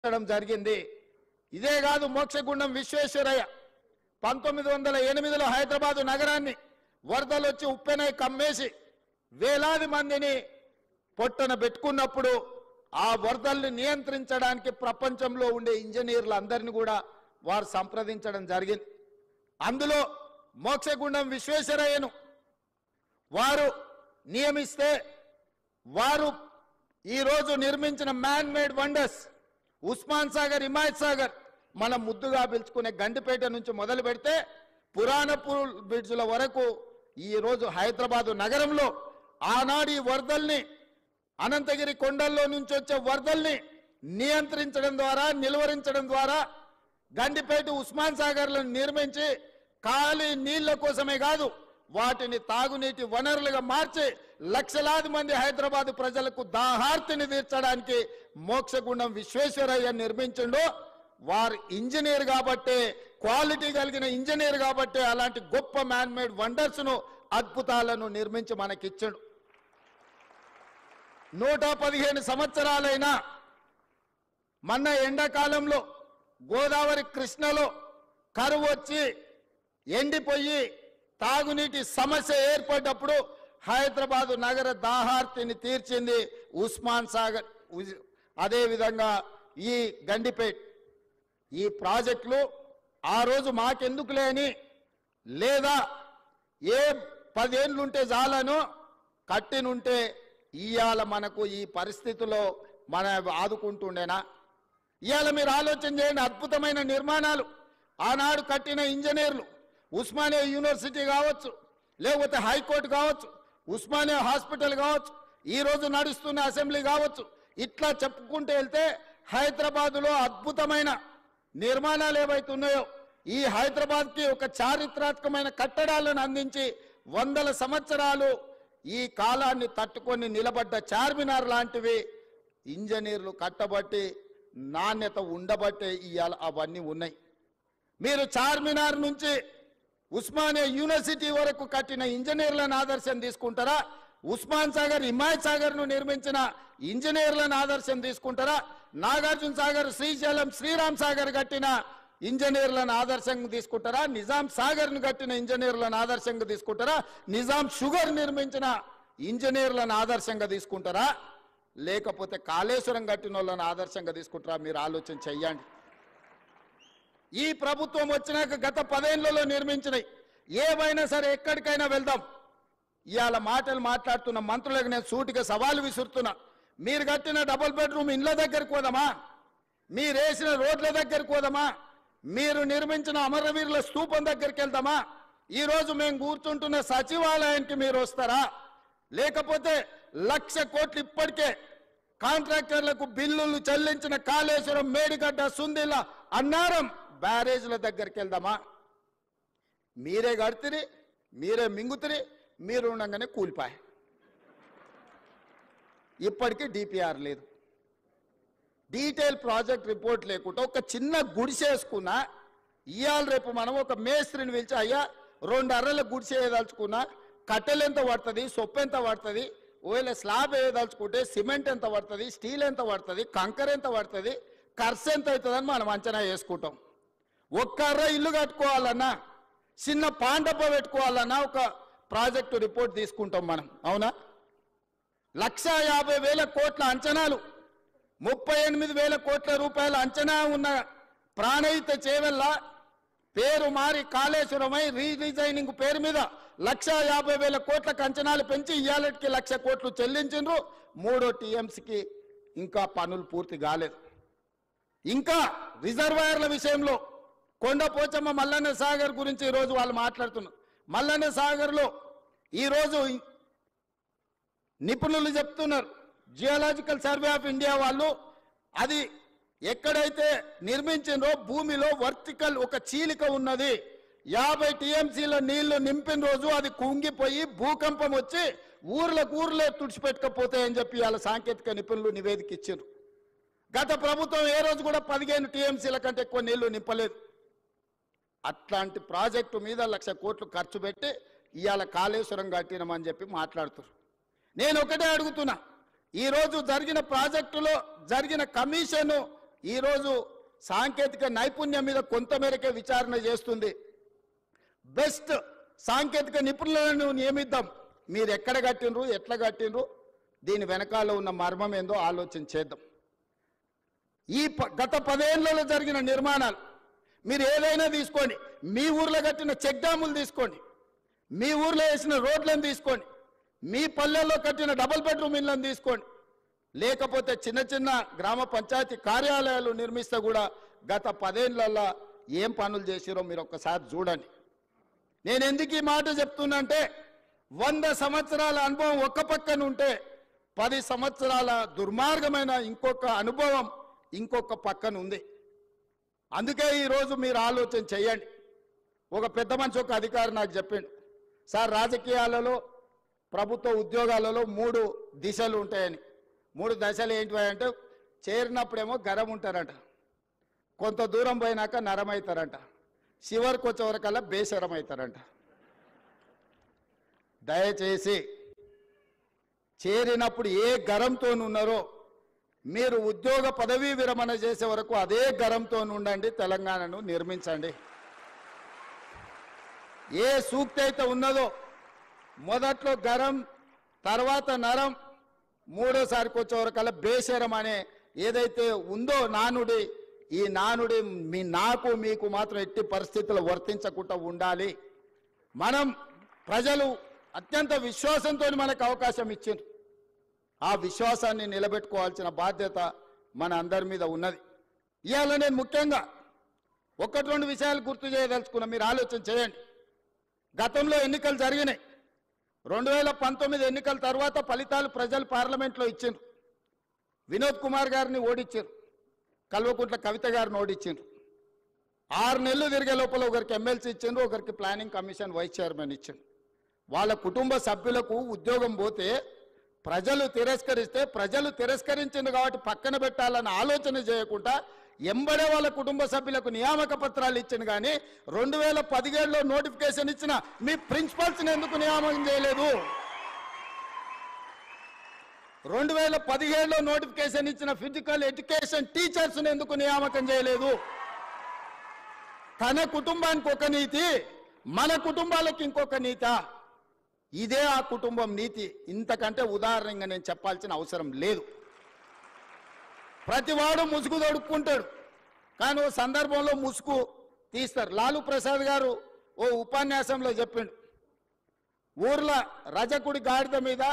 జరిగింది. ఇదే కాదు, మోక్షగుండం విశ్వేశ్వరయ్య 1908లో హైదరాబాద్ నగరాన్ని వరదలు వచ్చి ఉప్పెనై కమ్మేసి వేలాది మందిని పొట్టన పెట్టుకున్నప్పుడు ఆ వరదల్ని నియంత్రించడానికి ప్రపంచంలో ఉండే ఇంజనీర్లు అందరిని కూడా వారు సంప్రదించడం జరిగింది. అందులో మోక్షగుండం విశ్వేశ్వరయ్యను వారు నియమిస్తే వారు ఈరోజు నిర్మించిన man made wonders Osman Sagar, Himayat Sagar, మనం ముద్దుగా పిలుచుకునే గండిపేట నుంచి మొదలు పెడితే పురాణపూర్ బ్రిడ్జ్ల వరకు ఈరోజు హైదరాబాదు నగరంలో ఆనాడు ఈ వరదల్ని, అనంతగిరి కొండల్లో నుంచి వచ్చే వరదల్ని నియంత్రించడం ద్వారా, నిలువరించడం ద్వారా గండిపేట, ఉస్మాన్ సాగర్లను నిర్మించి ఖాళీ నీళ్ల కోసమే కాదు వాటిని తాగునీటి వనరులుగా మార్చి లక్షలాది మంది హైదరాబాద్ ప్రజలకు దాహార్తిని తీర్చడానికి మోక్షగుండం విశ్వేశ్వరయ్య నిర్మించిండు. వారు ఇంజనీర్ కాబట్టే, క్వాలిటీ కలిగిన ఇంజనీర్ కాబట్టే అలాంటి గొప్ప మ్యాన్ మేడ్ వండర్స్ను, అద్భుతాలను నిర్మించి మనకిచ్చాడు. 115 సంవత్సరాలైనా మొన్న ఎండాకాలంలో గోదావరి, కృష్ణలో కరువు వచ్చి ఎండిపోయి తాగునీటి సమస్య ఏర్పడ్డప్పుడు హైదరాబాదు నగర దాహార్తిని తీర్చింది ఉస్మాన్ సాగర్. అదేవిధంగా ఈ గండిపేట్, ఈ ప్రాజెక్టులు ఆ రోజు మాకెందుకు లేని, లేదా ఏ 10 ఏళ్ళుంటే చాలను కట్టినుంటే ఇవాళ మనకు ఈ పరిస్థితిలో మన ఆదుకుంటుండేనా? ఇవాళ మీరు ఆలోచన చేయండి. అద్భుతమైన నిర్మాణాలు ఆనాడు కట్టిన ఇంజనీర్లు, ఉస్మానియా యూనివర్సిటీ కావచ్చు, లేకపోతే హైకోర్టు కావచ్చు, ఉస్మానియా హాస్పిటల్ కావచ్చు, ఈరోజు నడుస్తున్న అసెంబ్లీ కావచ్చు, ఇట్లా చెప్పుకుంటూ వెళ్తే హైదరాబాదులో అద్భుతమైన నిర్మాణాలు ఏవైతే ఉన్నాయో ఈ హైదరాబాద్కి ఒక చారిత్రాత్మకమైన కట్టడాలను అందించి 100 సంవత్సరాలు ఈ కాలాన్ని తట్టుకొని నిలబడ్డ చార్మినార్ లాంటివి ఇంజనీర్లు కట్టబట్టి, నాణ్యత ఉండబట్టే ఇవాళ అవన్నీ ఉన్నాయి. మీరు చార్మినార్ నుంచి ఉస్మానియా యూనివర్సిటీ వరకు కట్టిన ఇంజనీర్లను ఆదర్శం తీసుకుంటారా? ఉస్మాన్ సాగర్, హిమాయత్ సాగర్ను నిర్మించిన ఇంజనీర్లను ఆదర్శం తీసుకుంటారా? నాగార్జున సాగర్, శ్రీశైలం, శ్రీరామ్ సాగర్ కట్టిన ఇంజనీర్లను ఆదర్శంగా తీసుకుంటారా? నిజాం సాగర్ను కట్టిన ఇంజనీర్లను ఆదర్శంగా తీసుకుంటారా? నిజాం షుగర్ నిర్మించిన ఇంజనీర్లను ఆదర్శంగా తీసుకుంటారా? లేకపోతే కాళేశ్వరం కట్టిన వాళ్ళని ఆదర్శంగా తీసుకుంటారా? మీరు ఆలోచన చెయ్యండి. ఈ ప్రభుత్వం వచ్చినాక గత 10 ఏళ్లలో నిర్మించినవి ఏవైనా సరే ఎక్కడికైనా వెళ్దాం. ఇవాళ మాటలు మాట్లాడుతున్న మంత్రులకు నేను సూటిగా సవాలు విసురుతున్నా. మీరు కట్టిన డబుల్ బెడ్రూమ్ ఇండ్ల దగ్గరికి పోదామా? మీరు వేసిన రోడ్ల దగ్గరికి పోదామా? మీరు నిర్మించిన అమరవీరుల స్తూపం దగ్గరికి వెళ్దామా? ఈరోజు మేము కూర్చుంటున్న సచివాలయానికి మీరు వస్తారా? లేకపోతే 1,00,000 కోట్లు ఇప్పటికే కాంట్రాక్టర్లకు బిల్లులు చెల్లించిన కాళేశ్వరం, మేడిగడ్డ, సుందిల్ల, అన్నారం బ్యారేజ్ల దగ్గరికి వెళ్దామా? మీరే కడితిరి, మీరే మింగుతిరి, మీరు ఉండగానే కూలిపాయి. ఇప్పటికీ డిపిఆర్ లేదు, డీటెయిల్ ప్రాజెక్ట్ రిపోర్ట్ లేకుండా ఒక చిన్న గుడిసేసుకున్నా ఇవాళ రేపు మనం ఒక మేస్త్రిని పిలిచి, అయ్యా 2 అర్రల గుడిసే వేయదలుచుకున్నా కట్టెలు ఎంత పడుతుంది, సొప్పు ఎంత పడుతుంది, ఒకవేళ స్లాబ్ వేయదలుచుకుంటే సిమెంట్ ఎంత పడుతుంది, స్టీల్ ఎంత పడుతుంది, కంకర్ ఎంత పడుతుంది, ఖర్చు ఎంత అవుతుందని మనం అంచనా వేసుకుంటాం. ఒక్క అర్ర ఇల్లు కట్టుకోవాలన్నా, చిన్న పాండప్ప పెట్టుకోవాలన్నా ఒక ప్రాజెక్టు రిపోర్ట్ తీసుకుంటాం మనం, అవునా? 1,50,000 కోట్ల అంచనాలు, 38,000 కోట్ల రూపాయల అంచనా ఉన్న ప్రాణహిత చేవెళ్ళ పేరు మారి కాళేశ్వరమై రీడిజైనింగ్ పేరు మీద 1,50,000 కోట్లకు అంచనాలు పెంచి ఇవాళకి 1,00,000 కోట్లు చెల్లించిండ్రు. 3వ టీఎంసీకి ఇంకా పనులు పూర్తి కాలేదు. ఇంకా రిజర్వాయర్ల విషయంలో కొండపోచమ్మ, మల్లన్న సాగర్ గురించి ఈరోజు వాళ్ళు మాట్లాడుతున్నారు. మల్లన్న సాగర్లో ఈరోజు నిపుణులు చెప్తున్నారు, జియోలాజికల్ సర్వే ఆఫ్ ఇండియా వాళ్ళు, అది ఎక్కడైతే నిర్మించిందో భూమిలో వర్టికల్ ఒక చీలిక ఉన్నది. 50 టీఎంసీల నీళ్లు నింపిన రోజు అది కుంగిపోయి భూకంపం వచ్చి ఊర్లే తుడిచిపెట్టకపోతాయని చెప్పి వాళ్ళ సాంకేతిక నిపుణులు నివేదిక ఇచ్చారు. గత ప్రభుత్వం ఏ రోజు కూడా 15 టీఎంసీల కంటే ఎక్కువ నీళ్లు నింపలేదు. అట్లాంటి ప్రాజెక్టు మీద 1,00,000 కోట్లు ఖర్చు పెట్టి ఇవాళ కాళేశ్వరం కట్టినామని చెప్పి మాట్లాడుతున్నారు. నేను ఒకటే అడుగుతున్నా, ఈరోజు జరిగిన ప్రాజెక్టులో జరిగిన కమిషన్ ఈరోజు సాంకేతిక నైపుణ్యం మీద కొంతమేరకే విచారణ చేస్తుంది. బెస్ట్ సాంకేతిక నిపుణులను నియమిద్దాం. మీరు ఎక్కడ కట్టినరు, ఎట్లా కట్టినరు, దీని వెనకాల ఉన్న మర్మం ఏందో ఆలోచన చేద్దాం. ఈ గత 10 ఏళ్లలో జరిగిన నిర్మాణాలు మీరు ఏదైనా తీసుకోండి, మీ ఊర్లో కట్టిన చెక్ డ్యాములు తీసుకోండి, మీ ఊర్లో వేసిన రోడ్లను తీసుకోండి, మీ పల్లెల్లో కట్టిన డబుల్ బెడ్రూమ్ ఇళ్లను తీసుకోండి, లేకపోతే చిన్న చిన్న గ్రామ పంచాయతీ కార్యాలయాలు నిర్మిస్తే కూడా గత 10 ఏళ్లలో ఏం పనులు చేసిరో మీరు ఒక్కసారి చూడండి. నేను ఎందుకు ఈ మాట చెప్తున్నా అంటే 100 సంవత్సరాల అనుభవం ఒక్క పక్కన ఉంటే 10 సంవత్సరాల దుర్మార్గమైన ఇంకొక అనుభవం ఇంకొక పక్కన ఉంది. అందుకే ఈరోజు మీరు ఆలోచన చేయండి. ఒక పెద్ద మనిషి, ఒక అధికారి నాకు చెప్పిండు, సార్ రాజకీయాలలో ప్రభుత్వ ఉద్యోగాలలో 3 దిశలు ఉంటాయని. 3 దశలు ఏంటివంటే చేరినప్పుడేమో గరం ఉంటారంట, కొంత దూరం పోయినాక నరమవుతారంట, చివరికి వచ్చేవరకల్లా బేసరం అవుతారంట. దయచేసి చేరినప్పుడు ఏ గరంతో ఉన్నారో మీరు ఉద్యోగ పదవీ విరమణ చేసే వరకు అదే గరంతో ఉండండి, తెలంగాణను నిర్మించండి. ఏ సూక్తి అయితే ఉన్నదో మొదట్లో గరం, తర్వాత నరం, మూడోసారికి వచ్చేవరకల్లా బేసరం అనే ఏదైతే ఉందో నానుడి, ఈ నానుడి నాకు మీకు మాత్రం ఎట్టి పరిస్థితుల్లో వర్తించకుండా ఉండాలి. మనం ప్రజలు అత్యంత విశ్వాసంతో మనకు అవకాశం ఇచ్చిండ్రు, ఆ విశ్వాసాన్ని నిలబెట్టుకోవాల్సిన బాధ్యత మన అందరి మీద ఉన్నది. ఇవాళ నేను ముఖ్యంగా 1-2 విషయాలు గుర్తు చేయదలుచుకున్నా, మీరు ఆలోచన చేయండి. గతంలో ఎన్నికలు జరిగినాయి. 2019 ఎన్నికల తర్వాత ఫలితాలు ప్రజలు పార్లమెంట్లో ఇచ్చిండ్రు. వినోద్ కుమార్ గారిని ఓడించారు, కల్వకుంట్ల కవిత గారిని ఓడించారు. 6 నెలలు తిరిగే లోపల ఒకరికి ఎమ్మెల్సీ ఇచ్చిండ్రు, ఒకరికి ప్లానింగ్ కమిషన్ వైస్ చైర్మన్ ఇచ్చిండ్రు. వాళ్ళ కుటుంబ సభ్యులకు ఉద్యోగం పోతే ప్రజలు తిరస్కరిస్తే, ప్రజలు తిరస్కరించింది కాబట్టి పక్కన పెట్టాలని ఆలోచన చేయకుండా ఎంబడే వాళ్ళ కుటుంబ సభ్యులకు నియామక పత్రాలు ఇచ్చింది. కానీ 2017లో నోటిఫికేషన్ ఇచ్చిన మీ ప్రిన్సిపల్స్ని ఎందుకు నియామకం చేయలేదు? 2017లో నోటిఫికేషన్ ఇచ్చిన ఫిజికల్ ఎడ్యుకేషన్ టీచర్స్ని ఎందుకు నియామకం చేయలేదు? తన కుటుంబానికి ఒక నీతి, మన కుటుంబాలకు ఇంకొక నీతి. ఇదే ఆ కుటుంబం నీతి. ఇంతకంటే ఉదాహరణగా నేను చెప్పాల్సిన అవసరం లేదు. ప్రతివాడు ముసుగు తొడుక్కుంటాడు, కానీ ఓ సందర్భంలో ముసుగు తీస్తారు. లాలూ ప్రసాద్ గారు ఓ ఉపన్యాసంలో చెప్పిండు, ఊర్లో రజకుడి గాడిద మీద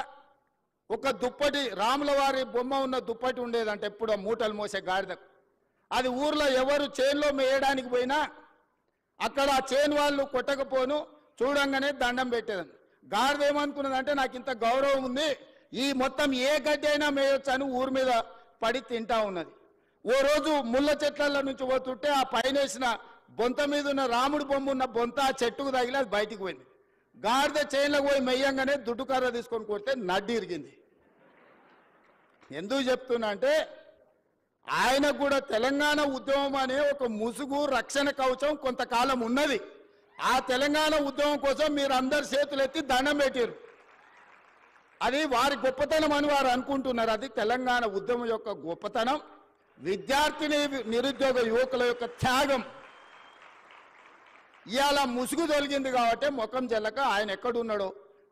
ఒక దుప్పటి, రాముల వారి బొమ్మ ఉన్న దుప్పటి ఉండేదంటే ఎప్పుడు మూటలు మోసే గాడిద. అది ఊర్లో ఎవరు చేనులో మేయడానికి పోయినా అక్కడ ఆ చేను వాళ్ళు కొట్టకపోను చూడంగానే దండం పెట్టేదని. గాడిద ఏమనుకున్నదంటే నాకు ఇంత గౌరవం ఉంది, ఈ మొత్తం ఏ గడ్డి అయినా మేయొచ్చు అని ఊరి మీద పడి తింటా ఉన్నది. ఓ రోజు ముళ్ళ చెట్ల నుంచి పోతుంటే ఆ పైన వేసిన బొంత మీద ఉన్న రాముడి బొమ్మ ఉన్న బొంత ఆ చెట్టుకు తగిలి అది బయటికి పోయింది. గాడిద చేనులకు పోయి మెయ్యంగానే దుడ్డు కర్ర తీసుకొని కొడితే నడ్డి ఇరిగింది. ఎందుకు చెప్తున్నా అంటే ఆయనకు కూడా తెలంగాణ ఉద్యమం అనే ఒక ముసుగు, రక్షణ కవచం కొంతకాలం ఉన్నది. ఆ తెలంగాణ ఉద్యమం కోసం మీరు అందరు చేతులు ఎత్తి దండం పెట్టారు. అది వారి గొప్పతనం అని వారు అనుకుంటున్నారు. అది తెలంగాణ ఉద్యమం యొక్క గొప్పతనం, విద్యార్థిని నిరుద్యోగ యువకుల యొక్క త్యాగం. ఇవాళ ముసుగు తొలగింది కాబట్టి ముఖం జల్లక ఆయన ఎక్కడున్నాడో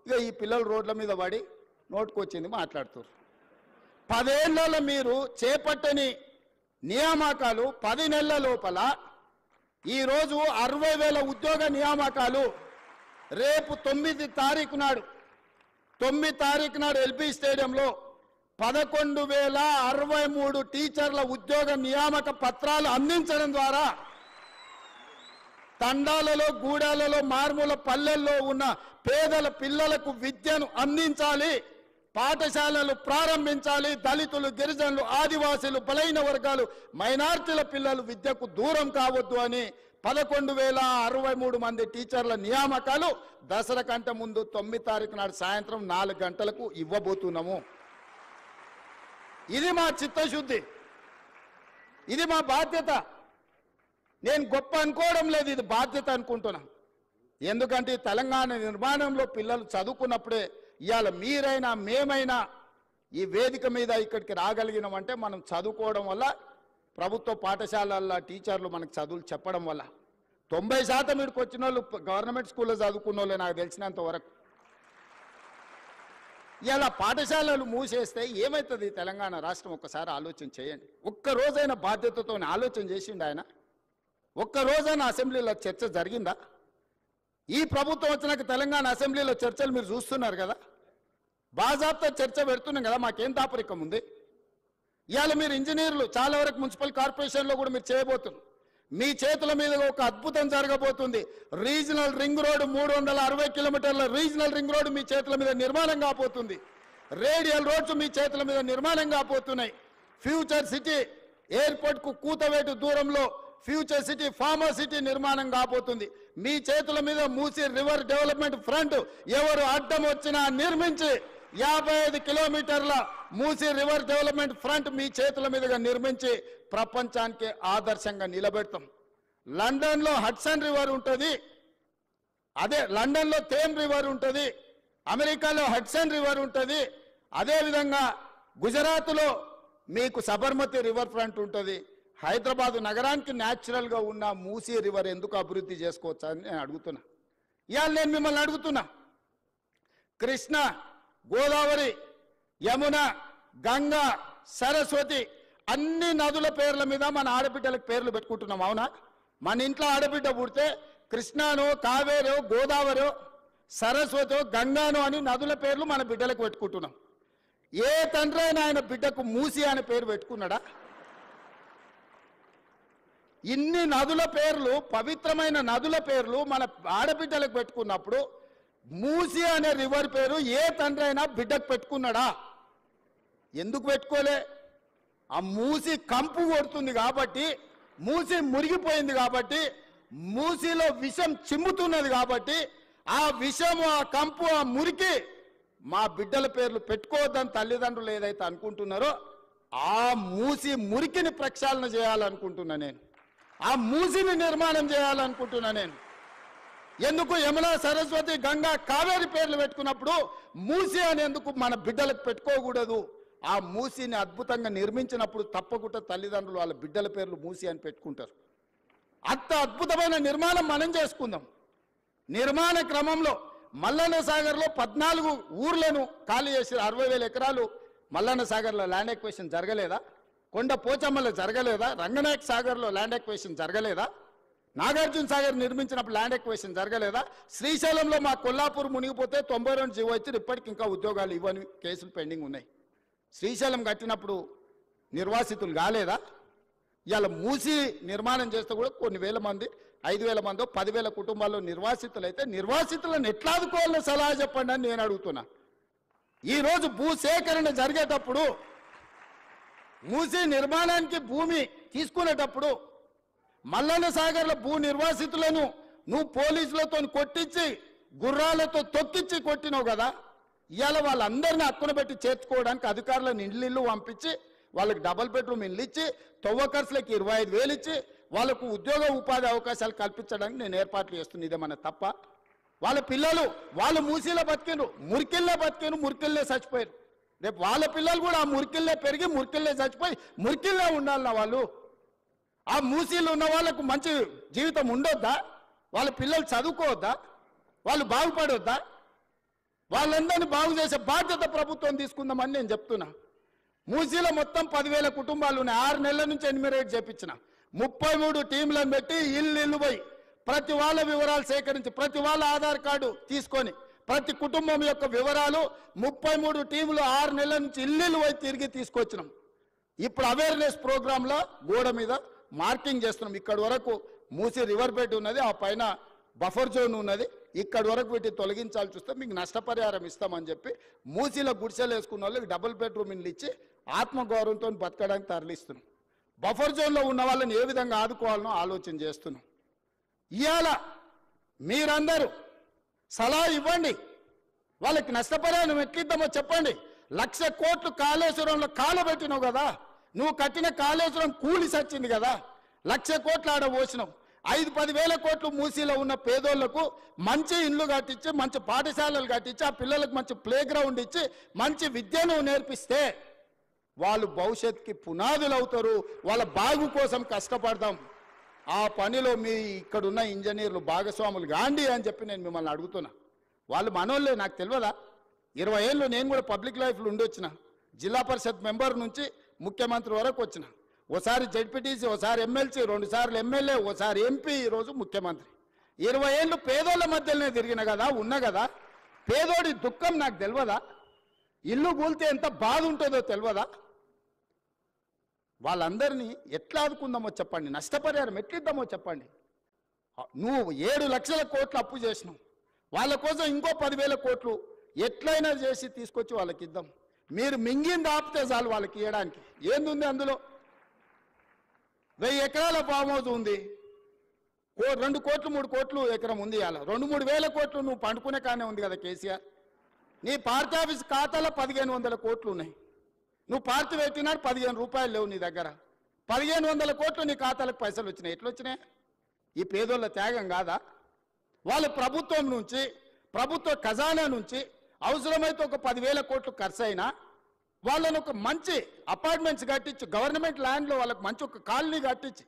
ఇక ఈ పిల్లలు రోడ్ల మీద పడి నోటుకొచ్చింది మాట్లాడుతారు. 10 ఏళ్లలో మీరు చేపట్టని నియామకాలు 10 నెలల లోపల ఈరోజు 60,000 ఉద్యోగ నియామకాలు. రేపు 9 తారీఖు నాడు ఎల్బీ స్టేడియంలో 11,063 టీచర్ల ఉద్యోగ నియామక పత్రాలు అందించడం ద్వారా తండాలలో, గూడాలలో, మారుమూల పల్లెల్లో ఉన్న పేదల పిల్లలకు విద్యను అందించాలి, పాఠశాలలు ప్రారంభించాలి. దళితులు, గిరిజనులు, ఆదివాసీలు, బలైన వర్గాలు, మైనార్టీల పిల్లలు విద్యకు దూరం కావద్దు అని 11,063 మంది టీచర్ల నియామకాలు దసరా కంటే ముందు 9 తారీఖు నాడు సాయంత్రం 4 గంటలకు ఇవ్వబోతున్నాము. ఇది మా చిత్తశుద్ధి, ఇది మా బాధ్యత. నేను గొప్ప అనుకోవడం లేదు, ఇది బాధ్యత అనుకుంటున్నా. ఎందుకంటే తెలంగాణ నిర్మాణంలో పిల్లలు చదువుకున్నప్పుడే ఇవాళ మీరైనా మేమైనా ఈ వేదిక మీద ఇక్కడికి రాగలిగినామంటే మనం చదువుకోవడం వల్ల ప్రభుత్వ పాఠశాలల్లో టీచర్లు మనకు చదువులు చెప్పడం వల్ల 90% ఇక్కడికి వచ్చిన వాళ్ళు గవర్నమెంట్ స్కూల్లో చదువుకున్న వాళ్ళే నాకు తెలిసినంత వరకు. ఇలా పాఠశాలలు మూసేస్తే ఏమవుతుంది తెలంగాణ రాష్ట్రం? ఒక్కసారి ఆలోచన చేయండి. ఒక్క రోజైన బాధ్యతతో ఆలోచన చేసిండు ఆయన? ఒక్క రోజైన అసెంబ్లీలో చర్చ జరిగిందా? ఈ ప్రభుత్వం వచ్చినాక తెలంగాణ అసెంబ్లీలో చర్చలు మీరు చూస్తున్నారు కదా, బాజాబ్తా చర్చ పెడుతున్నాం కదా, మాకేం దాపరికం ఉంది? ఇవాళ మీరు ఇంజనీర్లు చాలా వరకు మున్సిపల్ కార్పొరేషన్లో కూడా మీరు చేయబోతున్నారు. మీ చేతుల మీద ఒక అద్భుతం జరగబోతుంది. రీజనల్ రింగ్ రోడ్ 360 కిలోమీటర్ల రీజనల్ రింగ్ రోడ్ మీ చేతుల మీద నిర్మాణం కాబోతుంది. రేడియల్ రోడ్స్ మీ చేతుల మీద నిర్మాణం కాబోతున్నాయి. ఫ్యూచర్ సిటీ ఎయిర్పోర్ట్కు కూతవేటు దూరంలో ఫ్యూచర్ సిటీ ఫార్మర్ సిటీ నిర్మాణం కాబోతుంది. మీ చేతుల మీద మూసీ రివర్ డెవలప్మెంట్ ఫ్రంట్ ఎవరు అడ్డం వచ్చినా నిర్మించి 55 కిలోమీటర్ల మూసీ రివర్ డెవలప్మెంట్ ఫ్రంట్ మీ చేతుల మీదుగా నిర్మించి ప్రపంచానికి ఆదర్శంగా నిలబెడతాం. లండన్లో హడ్సన్ రివర్ ఉంటుంది, అదే లండన్లో థేమ్ రివర్ ఉంటుంది, అమెరికాలో హడ్సన్ రివర్ ఉంటుంది, అదేవిధంగా గుజరాత్లో మీకు సబర్మతి రివర్ ఫ్రంట్ ఉంటుంది. హైదరాబాద్ నగరానికి న్యాచురల్గా ఉన్న మూసీ రివర్ ఎందుకు అభివృద్ధి చేసుకోవచ్చా అని నేను అడుగుతున్నా. ఇవాళ నేను మిమ్మల్ని అడుగుతున్నా, కృష్ణ, గోదావరి, యమున, గంగా, సరస్వతి అన్ని నదుల పేర్ల మీద మన ఆడబిడ్డలకు పేర్లు పెట్టుకుంటున్నాం. అవునా? మన ఇంట్లో ఆడబిడ్డ పుడితే కృష్ణానో, కావేరో, గోదావరో, సరస్వతో, గంగానో అని నదుల పేర్లు మన బిడ్డలకు పెట్టుకుంటున్నాం. ఏ తండ్రి అయినా ఆయన బిడ్డకు మూసి అనే పేరు పెట్టుకున్నాడా? ఇన్ని నదుల పేర్లు, పవిత్రమైన నదుల పేర్లు మన ఆడబిడ్డలకు పెట్టుకున్నప్పుడు మూసి అనే రివర్ పేరు ఏ తండ్రి అయినా బిడ్డకు పెట్టుకున్నాడా? ఎందుకు పెట్టుకోలే? ఆ మూసి కంపు కొడుతుంది కాబట్టి, మూసి మురిగిపోయింది కాబట్టి, మూసిలో విషం చిమ్ముతున్నది కాబట్టి, ఆ విషము, ఆ కంపు, ఆ మురికి మా బిడ్డల పేర్లు పెట్టుకోవద్దని తల్లిదండ్రులు ఏదైతే అనుకుంటున్నారో ఆ మూసి మురికిని ప్రక్షాళన చేయాలనుకుంటున్నా నేను. ఆ మూసిని నిర్మాణం చేయాలనుకుంటున్నా నేను. ఎందుకు యమున, సరస్వతి, గంగా, కావేరి పేర్లు పెట్టుకున్నప్పుడు మూసి అనేందుకు మన బిడ్డలకు పెట్టుకోకూడదు? ఆ మూసిని అద్భుతంగా నిర్మించినప్పుడు తప్పకుండా తల్లిదండ్రులు వాళ్ళ బిడ్డల పేర్లు మూసి అని పెట్టుకుంటారు. అంత అద్భుతమైన నిర్మాణం మనం చేసుకుందాం. నిర్మాణ క్రమంలో మల్లన్న సాగర్లో 14 ఊర్లను ఖాళీ చేసి 60,000 ఎకరాలు మల్లన్న సాగర్లో ల్యాండ్ ఎక్వేషన్ జరగలేదా? కొండ పోచమ్మలో జరగలేదా? రంగనాయక సాగర్లో ల్యాండ్ ఎక్వేషన్ జరగలేదా? నాగార్జున సాగర్ నిర్మించినప్పుడు ల్యాండ్ ఎక్వేషన్ జరగలేదా? శ్రీశైలంలో మా కొల్లాపూర్ మునిగిపోతే 92 జీవో ఇచ్చి ఇప్పటికి ఇంకా ఉద్యోగాలు ఇవ్వని కేసులు పెండింగ్ ఉన్నాయి. శ్రీశైలం కట్టినప్పుడు నిర్వాసితులు కాలేదా? ఇవాళ మూసి నిర్మాణం చేస్తే కూడా కొన్ని వేల మంది, 5,000 మందో 10,000 కుటుంబాల్లో నిర్వాసితులు అయితే నిర్వాసితులను ఎట్లా ఆదుకోవాలో సలహా చెప్పండి అని నేను అడుగుతున్నా. ఈరోజు భూసేకరణ జరిగేటప్పుడు, మూసి నిర్మాణానికి భూమి తీసుకునేటప్పుడు మల్లన్న సాగర్ల భూ నిర్వాసితులను నువ్వు పోలీసులతో కొట్టించి, గుర్రాలతో తొక్కించి కొట్టినావు కదా. ఇవాళ వాళ్ళందరినీ హక్కున పెట్టి చేర్చుకోవడానికి అధికారులను ఇళ్ళు పంపించి వాళ్ళకి డబుల్ బెడ్రూమ్ ఇల్లు ఇచ్చి, తవ్వకర్సులకు 25,000 ఇచ్చి వాళ్ళకు ఉద్యోగ ఉపాధి అవకాశాలు కల్పించడానికి నేను ఏర్పాట్లు చేస్తున్నా. ఇదేమన్నా తప్ప? వాళ్ళ పిల్లలు వాళ్ళు మూసీలో బతికిండ్రు, మురికిల్లే బతికిండ్రు, మురికిల్లే చచ్చిపోయారు. రేపు వాళ్ళ పిల్లలు కూడా ఆ మురికిల్లే పెరిగి మురికిల్లే చచ్చిపోయి మురికిల్లే ఉండాలన్నా వాళ్ళు. ఆ మూసీలు ఉన్న వాళ్ళకు మంచి జీవితం ఉండొద్దా? వాళ్ళ పిల్లలు చదువుకోవద్దా? వాళ్ళు బాగుపడొద్దా? వాళ్ళందరినీ బాగు చేసే బాధ్యత ప్రభుత్వం తీసుకుందామని నేను చెప్తున్నా. మూసీలో మొత్తం 10,000 కుటుంబాలు ఉన్నాయి. 6 నెలల నుంచి ఎన్యూమరేట్ చేపించిన 33 టీంలను పెట్టి ఇల్లు పోయి ప్రతి వాళ్ళ వివరాలు సేకరించి, ప్రతి వాళ్ళ ఆధార్ కార్డు తీసుకొని, ప్రతి కుటుంబం యొక్క వివరాలు 33 టీంలు 6 నెలల నుంచి ఇల్లు పోయి తిరిగి తీసుకొచ్చినాం. ఇప్పుడు అవేర్నెస్ ప్రోగ్రాంలో గోడ మీద మార్కింగ్ చేస్తున్నాం. ఇక్కడి వరకు మూసీ రివర్ బెడ్ ఉన్నది, ఆ పైన బఫర్ జోన్ ఉన్నది, ఇక్కడి వరకు వీటిని తొలగించాల్సి వస్తే మీకు నష్టపరిహారం ఇస్తామని చెప్పి మూసీలో గుడిసెలు వేసుకున్న వాళ్ళకి డబుల్ బెడ్రూమ్ ఇల్లు ఇచ్చి ఆత్మగౌరవంతో బతకడానికి తరలిస్తున్నాం. బఫర్ జోన్లో ఉన్న వాళ్ళని ఏ విధంగా ఆదుకోవాలనో ఆలోచన చేస్తున్నాం. ఇవాళ మీరందరూ సలహా ఇవ్వండి, వాళ్ళకి నష్టపరిహారం ఎట్లిద్దామో చెప్పండి. 1,00,000 కోట్లు కాళేశ్వరంలో కాలబెట్టినావు కదా, నువ్వు కట్టిన కాళేశ్వరం కూలి సచ్చింది కదా, 1,00,000 కోట్లు ఆడ పోసినావు. 5-10 వేల కోట్లు మూసీలో ఉన్న పేదోళ్లకు మంచి ఇండ్లు కట్టించి, మంచి పాఠశాలలు కట్టించి, ఆ పిల్లలకు మంచి ప్లే గ్రౌండ్ ఇచ్చి, మంచి విద్యను నేర్పిస్తే వాళ్ళు భవిష్యత్తుకి పునాదులు అవుతారు, వాళ్ళ బాగు కోసం కష్టపడదాం. ఆ పనిలో మీ ఇక్కడున్న ఇంజనీర్లు భాగస్వాములు గాండి అని చెప్పి నేను మిమ్మల్ని అడుగుతున్నా. వాళ్ళు మనోళ్ళే, నాకు తెలియదా? 20 ఏళ్ళు నేను కూడా పబ్లిక్ లైఫ్లో ఉండొచ్చిన. జిల్లా పరిషత్ మెంబర్ నుంచి ముఖ్యమంత్రి వరకు వచ్చిన. ఓసారి జడ్పీటీసీ, ఓసారి ఎమ్మెల్సీ, 2 సార్లు ఎమ్మెల్యే, ఓసారి ఎంపీ, ఈరోజు ముఖ్యమంత్రి. 20 ఏళ్ళు పేదోళ్ళ మధ్యలోనే తిరిగిన కదా, ఉన్నా కదా. పేదోడి దుఃఖం నాకు తెలియదా? ఇల్లు కూలితే ఎంత బాధ ఉంటుందో తెలియదా? వాళ్ళందరినీ ఎట్లా ఆదుకుందామో చెప్పండి, నష్టపరిహారం ఎట్లిద్దామో చెప్పండి. నువ్వు 7 లక్షల కోట్లు అప్పు చేసినావు, వాళ్ళ కోసం ఇంకో 10,000 కోట్లు ఎట్లయినా చేసి తీసుకొచ్చి వాళ్ళకి ఇద్దాం. మీరు మింగింది ఆపితే చాలు వాళ్ళకి ఇవ్వడానికి. ఏందుంది అందులో? 1000 ఎకరాల ఫామ్ హౌస్ ఉంది, 2 కోట్లు 3 కోట్లు ఎకరం ఉంది. అలా 2-3 వేల కోట్లు నువ్వు పండుకునే కానే ఉంది కదా కేసీఆర్. నీ పార్టీ ఆఫీస్ ఖాతాలో 1500 కోట్లు ఉన్నాయి. నువ్వు పార్టీ పెట్టినాడు 15 రూపాయలు లేవు నీ దగ్గర. 1500 కోట్లు నీ ఖాతాలకు పైసలు వచ్చినాయి. ఎట్లా వచ్చినాయి? ఈ పేదోళ్ళ త్యాగం కాదా? వాళ్ళు ప్రభుత్వం నుంచి, ప్రభుత్వ ఖజానా నుంచి అవసరమైతే ఒక 10,000 కోట్లు ఖర్చు అయినా వాళ్ళని ఒక మంచి అపార్ట్మెంట్స్ కట్టించి, గవర్నమెంట్ ల్యాండ్లో వాళ్ళకి మంచి ఒక కాలనీ కట్టించి